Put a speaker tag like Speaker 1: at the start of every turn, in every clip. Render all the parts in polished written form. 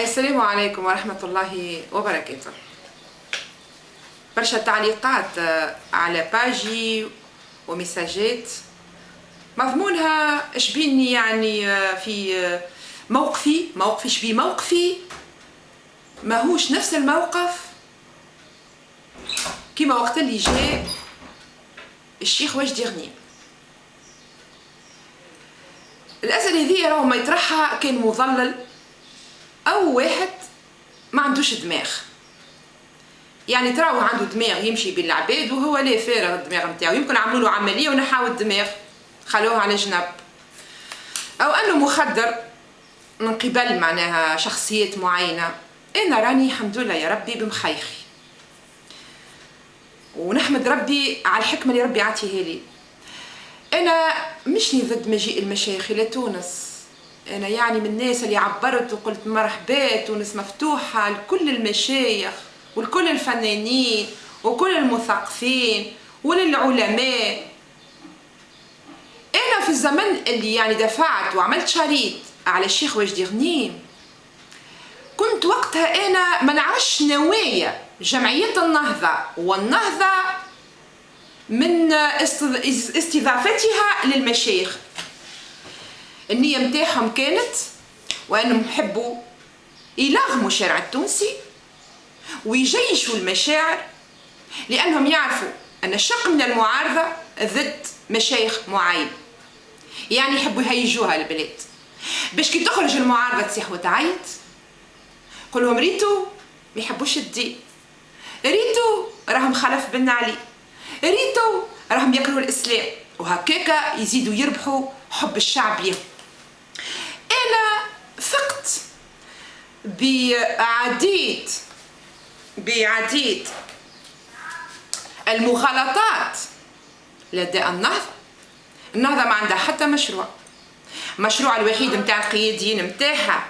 Speaker 1: السلام عليكم ورحمة الله وبركاته. برشا تعليقات على باجي ومساجات مضمونها شبيني يعني في موقفي شبي موقفي ماهوش نفس الموقف كيما وقت اللي جاء الشيخ وجدي غنيم. الأسئلة هذه راهو ما يطرحها كان مضلل أو واحد ما عندوش دماغ، يعني تراو عنده دماغ يمشي بين العباد وهو لا فارغ الدماغ نتاعو، يمكن عملوا له عملية ونحاو الدماغ خلوه على جنب، أو أنه مخدر من قبل معناها شخصيات معينة. أنا راني الحمد لله يا ربي بمخيخي، ونحمد ربي على الحكمة اللي ربي عطيها لي. أنا مشني ضد مجيء المشايخ إلى تونس، أنا يعني من الناس اللي عبرت وقلت مرحبا تونس مفتوحة لكل المشايخ ولكل الفنانين وكل المثقفين وللعلماء. أنا في الزمن اللي يعني دفعت وعملت شريط على الشيخ وجدي غنيم كنت وقتها أنا ما نعرفش نوايا جمعية النهضة والنهضة من استضافتها للمشايخ. النية متاعهم كانت وأنهم يحبوا يلغموا الشارع التونسي ويجيشوا المشاعر، لأنهم يعرفوا أن شق من المعارضة ضد مشايخ معين، يعني يحبوا يهيجوها البلاد باش كي تخرج المعارضة تصيح وتعيط قول لهم ريتو ما يحبوش الدين، ريتو راهم خلف بن علي، ريتو راهم يكرهوا الإسلام، وهكاكا يزيدوا يربحوا حب الشعب ليهم. أنا ثقت بعديد المغالطات لدى النهضة ما عندها حتى مشروع الوحيد متاع القياديين متاعها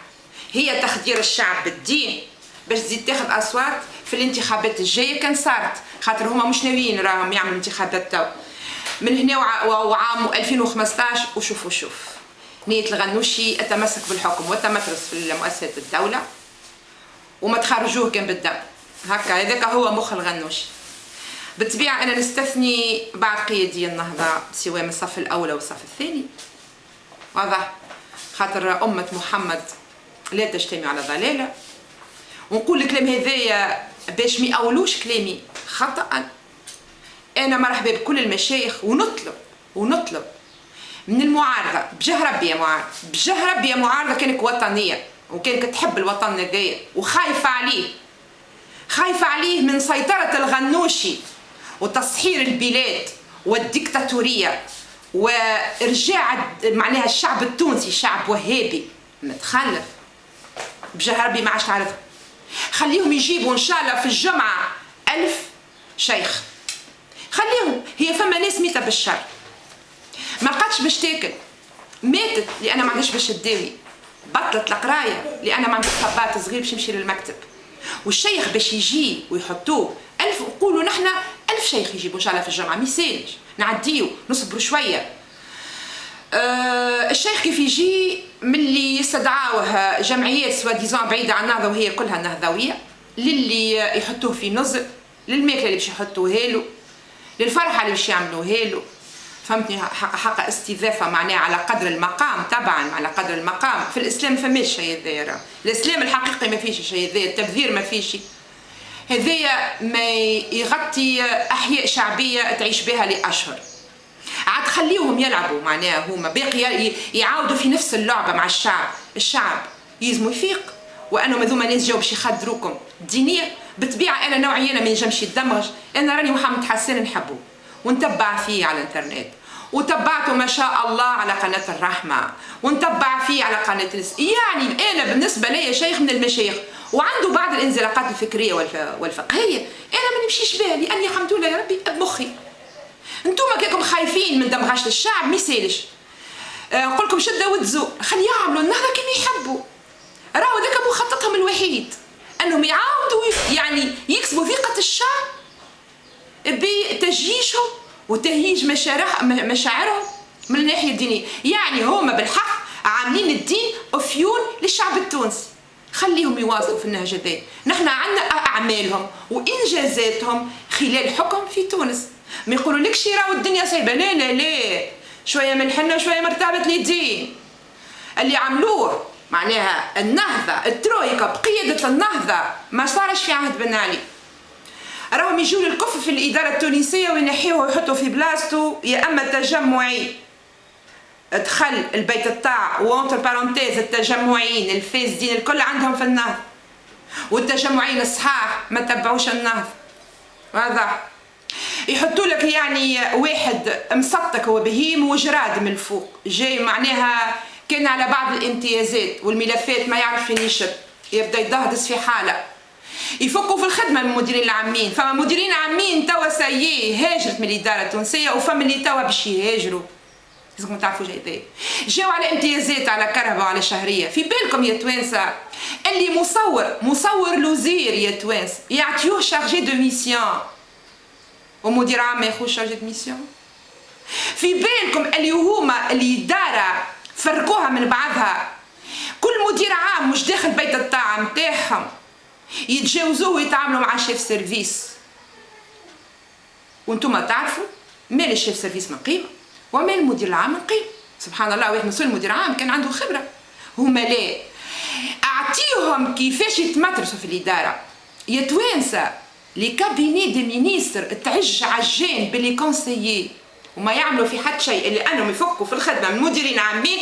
Speaker 1: هي تخدير الشعب بالدين باش تزيد تاخذ أصوات في الانتخابات الجاية كان صارت، خاطر هما مش ناويين راهم يعملوا انتخابات تو من هنا وعام 2015 وشوف نية الغنوشي التمسك بالحكم والتمترس في مؤسسات الدولة وما تخرجوه كان بالدم هكا، هذاك هو مخ الغنوشي. بالطبيعة أنا نستثني بعض قيادي النهضة سواء من الصف الأول أو الصف الثاني، واضح، خاطر أمة محمد لا تجتمع على ضلالة، ونقول الكلام هذايا باش ما يقولوش كلامي خطأ. أنا مرحبا بكل المشايخ ونطلب من المعارضة بجاه ربي يا معارضة كانك وطنية وكانك تحب الوطن هذايا وخايفة عليه من سيطرة الغنوشي وتصحير البلاد والديكتاتورية وإرجاع معناها الشعب التونسي شعب وهابي متخلف. بجاه ربي ما عادش تعرفهم، خليهم يجيبوا إن شاء الله في الجمعة 1000 شيخ، خليهم. هي فما ناس ميتة بالشر ما لقاتش باش تاكل، ماتت لأنها ما عندهاش باش تداوي، بطلت القراية لأنها ما عندها خباط صغير باش يمشي للمكتب، والشيخ باش يجي ويحطوه 1000 نقولوا نحنا 1000 شيخ يجيبوا إن شاء الله في الجمعة، ميسالش نعديو نصبروا شوية. الشيخ كيف يجي ملي يستدعاوه جمعيات سوا ديزان بعيدة عن النهضة وهي كلها نهضوية، للي يحطوه في نزل، للماكلة اللي باش يحطوها له، للفرحة اللي باش يعملوها له، فهمتني، حق استضافة معناها على قدر المقام. طبعا على قدر المقام في الإسلام فماش شيء هذايا، الإسلام الحقيقي ما فيش شيء هذايا، التبذير ما فيش هذايا، ما يغطي أحياء شعبية تعيش بها لأشهر، عاد خليهم يلعبوا معناها هما باقي يعاودوا في نفس اللعبة مع الشعب يزموا يفيق، وأنهم هذوما ناس جاوا باش يخدروكم الدينية. بالطبيعة أنا نوعية أنا ما ينجمش يتدمج، أنا راني محمد حسان نحبه ونتبع فيه على الانترنت، وتبعته ما شاء الله على قناة الرحمة، ونتبع فيه على قناة يعني أنا بالنسبة لي شيخ من المشايخ وعنده بعض الانزلاقات الفكرية والفقهية أنا ما نمشيش بها، لأني الحمد لله يا ربي بمخي. انتوما كيكم خايفين من دمغشة الشعب ما يسالش، نقول لكم شدة وتزو، خلي يعملوا النهضة كما يحبوا، راهو ذاك مخططهم الوحيد أنهم يعاودوا يعني يكسبوا ثقة الشعب بتجيشهم وتهييج مشاعرهم من الناحية الدينية. يعني هما بالحق عاملين الدين أفيون للشعب التونسي، خليهم يواصلوا في النهج هذا. نحن عندنا اعمالهم وانجازاتهم خلال الحكم في تونس. ما يقولوا لكش راهو الدنيا صعيبه، لا لا لا، شويه من الحنه وشويه مرتبه اليدين. اللي عملوه معناها النهضه الترويكا بقياده النهضه ما صارش في عهد بن علي. راهم يجوا للكف في الاداره التونسيه وينحيوه ويحطوا في بلاصتو يا اما تجمعي دخل البيت الطاعة وانتر بارونتيز التجمعيين الفاسدين الكل عندهم في النهض، والتجمعيين الصحاح ما تبعوش النهض. واضح؟ يحطوا لك يعني واحد مسطك هو بهيم وجراد من الفوق جاي معناها كان على بعض الامتيازات والملفات ما يعرف فين يشد، يبدا يدهدس في حاله. يفكوا في الخدمه المديرين العامين، فما مديرين عامين توا سيي هاجرت من الاداره التونسيه وفما اللي توا باش يهاجروا. لازمكم تعرفوا جيد جاوا على امتيازات على كرهبه وعلى شهريه. في بالكم يا توانسه اللي مصور لوزير يا توانسه يعطيوه شارجي دو ميسيون ومدير عام ما ياخذش شارجي دو ميسيون. في بالكم اللي هما الاداره فرقوها من بعضها، كل مدير عام مش داخل بيت الطاعه نتاعهم يتجاوزوه ويتعاملوا مع شيف سيرفيس. وانتم تعرفوا مال الشيف سيرفيس من قيمه ومال المدير العام من قيمه. سبحان الله، واحد مسؤول المدير العام كان عنده خبره، هما لا. اعطيهم كيفاش يتمترسوا في الاداره يا توانسه. لي كابيني دي مينيستر تعج عجان باللي كونسيي وما يعملوا في حد شيء، اللي انهم يفكوا في الخدمه من مديرين عامين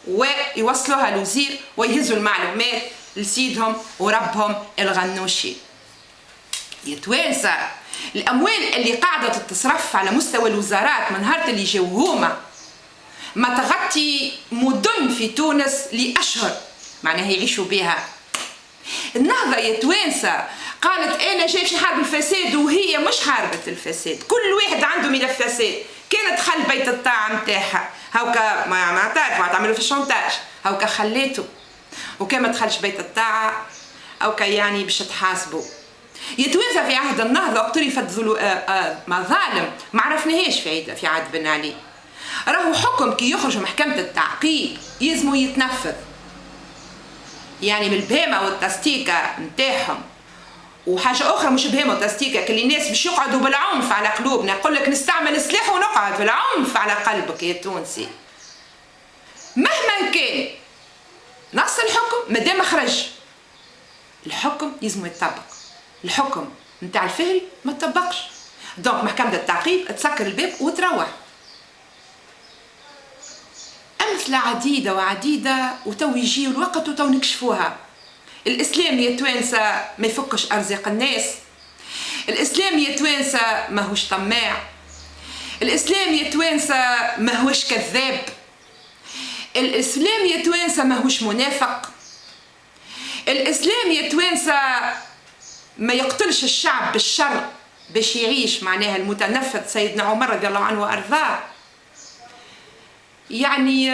Speaker 1: ويوصلوها لوزير ويهزوا المعلومات لسيدهم وربهم الغنوشي. يا توانسه الاموال اللي قاعده تتصرف على مستوى الوزارات من نهار اللي جاو هما ما تغطي مدن في تونس لاشهر معناها يعيشوا بها. النهضه يا توانسه قالت انا جاي باش نحارب الفساد، وهي مش حاربت الفساد. كل واحد عنده ملف فساد. كانت دخل بيت الطاعه نتاعها هاكا ما تعرف ما تعملوا في الشونتاج هاكا خليته، وكان ما دخلش بيت الطاعه هاكا يعني باش تحاسبوا. يا توانسه في عهد النهضه اقترفت مظالم ما عرفناهاش في عهد بن علي. راهو حكم كي يخرج محكمه التعقيب يلزمو يتنفذ، يعني بالبهامه والتستيكه نتاعهم. وحاجه اخرى مش بهامه وتستيكه، كل الناس باش يقعدوا بالعنف على قلوبنا. يقول لك نستعمل سلاح ونقعد بالعنف على قلبك يا تونسي. مهما كان نص الحكم مادام خرج الحكم يلزم يتطبق. الحكم نتاع الفهري ما تطبقش، دونك محكمه التعقيب تسكر الباب وتروح. امثله عديده وعديده وتو يجي الوقت وتو نكشفوها. الاسلام يا توانسه ما يفكش ارزاق الناس. الاسلام يا توانسه ماهوش طماع. الاسلام يا توانسه ماهوش كذاب. الاسلام يا توانسه ماهوش منافق. الاسلام يا توانسه ما يقتلش الشعب بالشر باش يعيش معناها المتنفذ سيدنا عمر رضي الله عنه وارضاه. يعني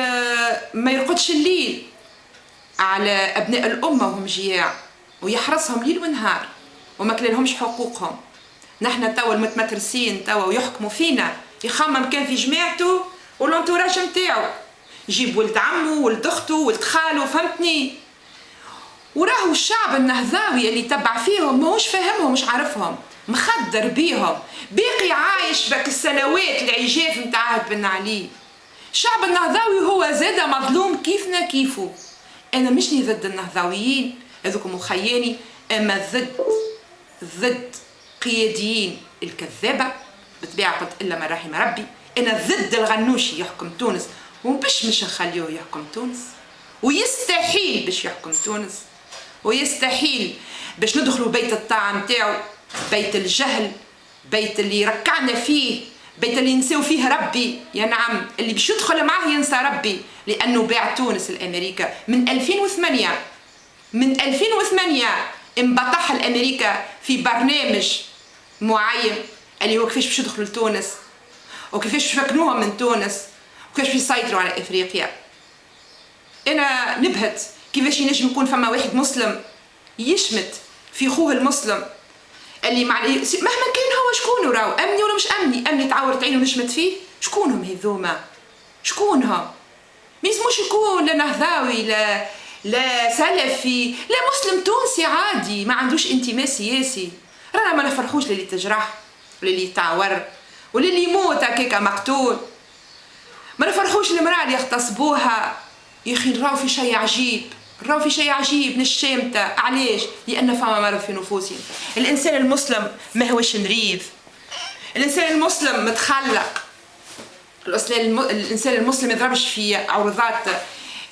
Speaker 1: ما يرقدش الليل على ابناء الامه وهم جياع ويحرسهم ليل ونهار وما كللهمش حقوقهم. نحن توا المتمترسين توا ويحكموا فينا يخمم كان في جماعته والانتوراج نتاعو، يجيب ولد عمه ولد اخته ولد خاله، فهمتني؟ وراهو الشعب النهضاوي اللي تبع فيهم ماهوش فاهمهم مش عارفهم، مخدر بيهم، باقي عايش بك السنوات العجاف نتاع عهد بن علي. الشعب النهضاوي هو زاد مظلوم كيفنا كيفه. انا مشني ضد النهضاويين هذوك مخياني، اما ضد قياديين الكذابه بطبيعه قلت الا ما رحم ربي. انا ضد الغنوشي يحكم تونس وباش مش نخليوه يحكم تونس، ويستحيل باش يحكم تونس، ويستحيل باش ندخلوا بيت الطاعه نتاعو، بيت الجهل، بيت اللي ركعنا فيه، بيت اللي نساو فيه ربي. يا نعم اللي باش يدخل معاه ينسى ربي، لانه باع تونس لامريكا من 2008. من 2008 انبطح الامريكا في برنامج معين اللي هو كيفاش باش يدخلوا لتونس وكيفاش يفكنوهم من تونس وكيفاش يسيطروا على افريقيا. انا نبهت كيفاش ينجم يكون فما واحد مسلم يشمت في خوه المسلم اللي مهما كان هو شكونه، راهو امني ولا مش امني تعورت عينه ونشمت فيه. شكونهم هذوما؟ شكونهم؟ ما يسموش يكون لا نهضاوي لا سلفي لا مسلم تونسي عادي ما عندوش انتماء سياسي. رانا ما نفرحوش للي تجرح وللي يتعور وللي يموت هكاك مقتول. ما نفرحوش المرأة اللي يغتصبوها. يا اخي نراو في شيء عجيب، نراو في شيء عجيب نشامته. علاش؟ لان فما مرض في نفوسهم. الانسان المسلم ما هوش مريض، الانسان المسلم متخلق. الانسان المسلم ما يضربش في عروضات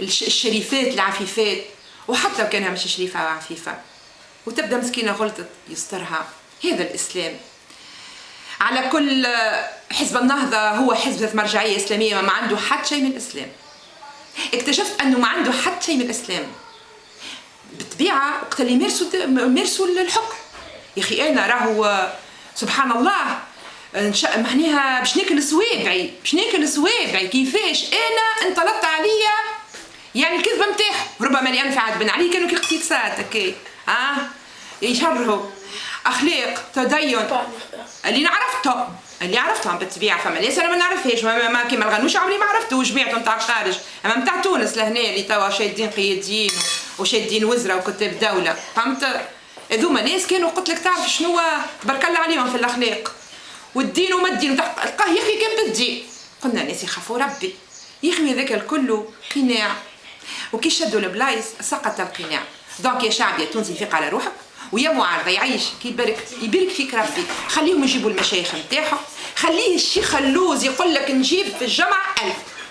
Speaker 1: الشريفات العفيفات، وحتى لو كانها مش شريفه وعفيفه وتبدا مسكينه غلطت يسترها. هذا الاسلام. على كل، حزب النهضه هو حزب ذات مرجعيه اسلاميه، ما عنده حتى شيء من الاسلام. اكتشفت انه ما عنده حتى شيء من الاسلام. بالطبيعه وقت اللي يمارسوا الحكم. يا اخي انا راهو سبحان الله معناها باش ناكل صوابعي كيفاش انا انطلقت عليا يعني الكذبه نتاعهم. ربما اللي انا في عاد بن علي كانوا كي اقتصاد هكا يشرهوا اخلاق تدين اللي عرفتهم بالطبيعه. فما ناس انا ما نعرفهاش، ما كيما الغنوش عمري ما عرفته جماعته نتاع الخارج، اما نتاع تونس لهنا اللي توا شادين قياديين وشادين وزراء وكتاب دوله. فهمت؟ هذوما ناس كانوا قلت لك تعرف شنو تبارك الله عليهم في الاخلاق والدين وما الدين. تلقاه يا اخي كان بالدين. قلنا الناس يخافوا ربي. يا اخي هذاك الكل قناع، وكي شدوا البلايص سقط القناع. دونك يا شعب يا تونسي فيق على روحك، ويا معارضه يعيش كي يبارك فيك ربي. خليهم يجيبوا المشايخ نتاعهم. خليه الشيخ اللوز يقول لك نجيب في الجمعه 1000،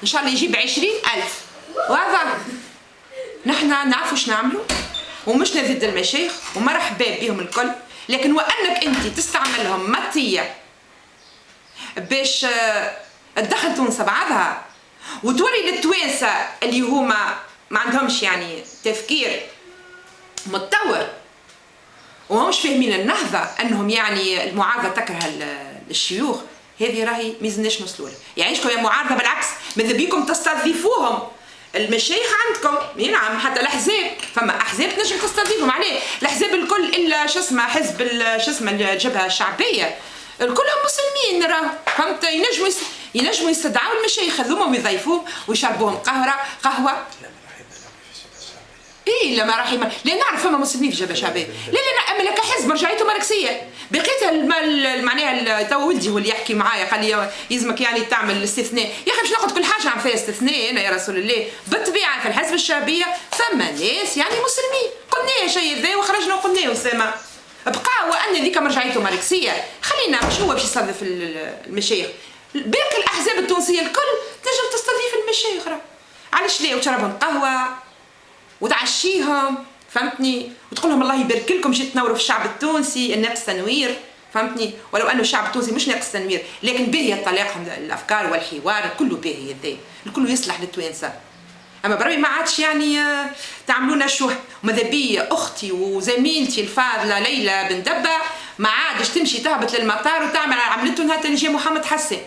Speaker 1: ان شاء الله يجيب 20,000. واضح؟ نحن نعرفوا شنو نعملوا ومش نزيد المشايخ ومرحبا بهم الكل، لكن وانك انت تستعملهم مطيه باش تدخل تونس بعضها وتوري للتوانسه اللي هما ما عندهمش يعني تفكير متطور ومش فاهمين النهضه انهم يعني المعارضه تكره الشيوخ. هذه راهي ميزناش نوصلوا لها. يعيشكم يا معارضه، بالعكس ماذا بيكم تستضيفوهم. المشايخ عندكم نعم، حتى الاحزاب فما احزاب تنجم تستضيفهم. عليه الاحزاب الكل الا حزب الجبهه الشعبيه كلهم مسلمين راهو. فهمت؟ ينجموا يستدعوا المشايخ هذوما ويضيفوهم ويشربوهم قهوه. ايه لا ما راح لا نعرف فما مسلمين في جبهه شعبيه. لا اما لك حزب مرجعيته ماركسيه. بقيت معناها تو ولدي هو اللي يحكي معايا قال لي يلزمك يعني تعمل الاستثناء. يا اخي باش ناخذ كل حاجه عم فيها استثناء انا يا رسول الله. بالطبيعه في الحزب الشعبيه فما ناس يعني مسلمين. قلنا شيء ذا وخرجنا وقلنا اسامه بقى وان ذيك مرجعيته ماركسيه. خلينا مش هو باش يستضيف المشايخ. باقي الاحزاب التونسيه الكل تنجم تستضيف المشايخ. علاش لا؟ وتشربهم قهوه وتعشيهم. فهمتني؟ وتقول لهم الله يبارك لكم جيت تنوروا في الشعب التونسي الناقص تنوير. فهمتني؟ ولو انه الشعب التونسي مش ناقص تنوير، لكن باهيه تلاقهم الافكار والحوار كله باهي ذا الكل يصلح للتوانسه. اما بربي ما عادش يعني تعملونا شوه. وماذا بيا اختي وزميلتي الفاضله ليلى بن دبه ما عادش تمشي تهبط للمطار وتعمل عملته نهار اللي جا محمد حسن،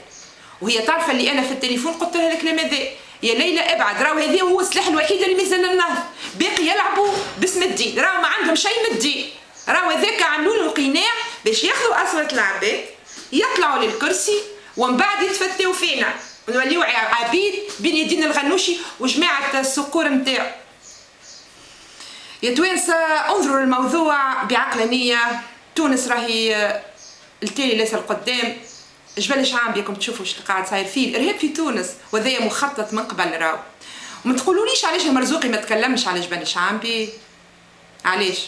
Speaker 1: وهي تعرفه اللي انا في التليفون قلت لها الكلام هذا. يا ليلى ابعد، راهو هذا هو السلاح الوحيد اللي مازال النهض. باقي يلعبوا باسم الدين، راهو ما عندهم شيء من الدين. راهو هذاك عملوا له قناع باش ياخذوا اصوات العباد يطلعوا للكرسي ومن بعد يتفتوا فينا ونوليو عبيد بين يدين الغنوشي وجماعه الصقور نتاعو. يا توانسه انظروا للموضوع بعقلانيه. تونس راهي التالي ليس القدام. جبل شعب بيكم تشوفوا ايش قاعد صاير فيه. الارهاب في تونس وهذا مخطط من قبل راهو. وما تقولوليش علاش المرزوقي ما تكلمش على جبل الشعبي. علاش؟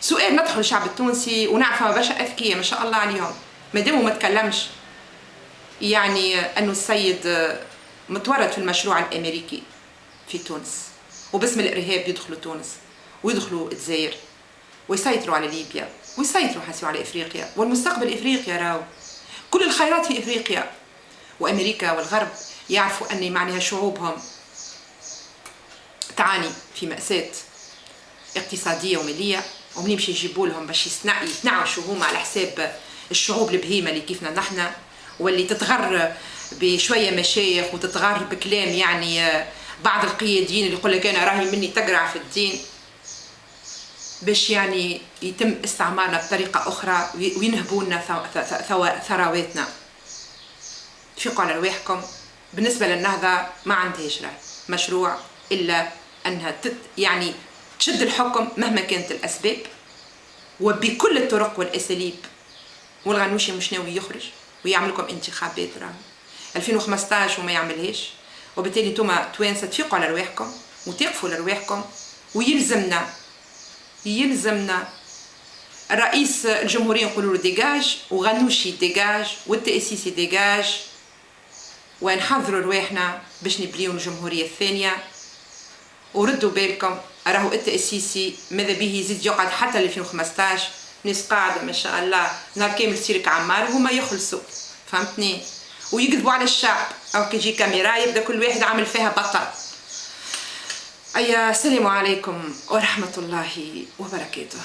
Speaker 1: سؤال نطرحه للشعب التونسي ونعرف برشا اذكياء ما شاء الله عليهم. مادام ما تكلمش يعني انه السيد متورط في المشروع الامريكي في تونس وباسم الارهاب يدخلوا تونس ويدخلوا الجزائر ويسيطروا على ليبيا ويسيطروا حسوا على افريقيا والمستقبل افريقيا راهو. كل الخيرات في افريقيا وامريكا والغرب يعرفوا ان معناها شعوبهم تعاني في مأساة اقتصادية ومالية، ومنين باش يجيبوا لهم باش يتنعشوا هما على حساب الشعوب البهيمة اللي كيفنا نحن واللي تتغر بشوية مشايخ وتتغر بكلام يعني بعض القياديين اللي يقول لك انا راهي مني تقرع في الدين باش يعني يتم استعمارنا بطريقة أخرى وينهبوا لنا ثرواتنا. فيقوا على رواحكم. بالنسبة للنهضة ما عندهاش مشروع إلا أنها يعني تشد الحكم مهما كانت الأسباب وبكل الطرق والأساليب. والغنوشي مش ناوي يخرج ويعمل لكم انتخابات 2015 وما يعملهاش، وبالتالي انتوما توانسة تفيقوا على رواحكم وتقفوا لرواحكم. ويلزمنا الرئيس الجمهورية نقولوا له ديجاج، وغنوشي ديجاج، والتأسيسي ديجاج، ونحضروا رواحنا باش نبليو الجمهورية الثانية. وردوا بالكم راهو التأسيسي ماذا به يزيد يقعد حتى ل 2015. ناس قاعدة ما شاء الله نهار كامل سيرك عمار وهما يخلصوا، فهمتني؟ ويكذبوا على الشعب، أو كي يجي كاميرا يبدأ كل واحد عامل فيها بطل. السلام عليكم ورحمة الله وبركاته.